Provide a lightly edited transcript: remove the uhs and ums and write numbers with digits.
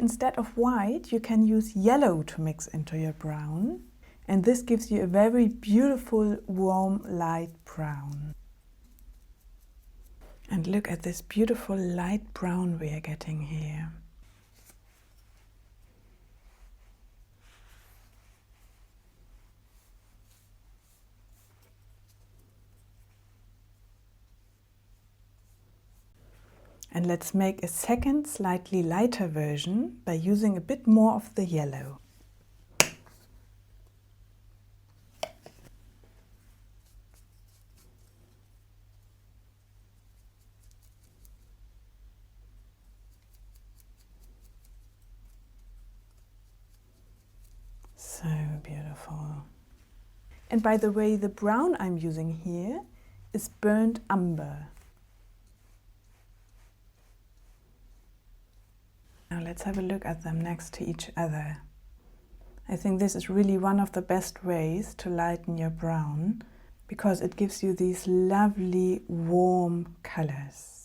Instead of white, you can use yellow to mix into your brown. And this gives you a very beautiful, warm, light brown. And look at this beautiful light brown we are getting here. And let's make a second, slightly lighter version by using a bit more of the yellow. So beautiful. And by the way, the brown I'm using here is Burnt Umber. Now let's have a look at them next to each other. I think this is really one of the best ways to lighten your brown because it gives you these lovely warm colors.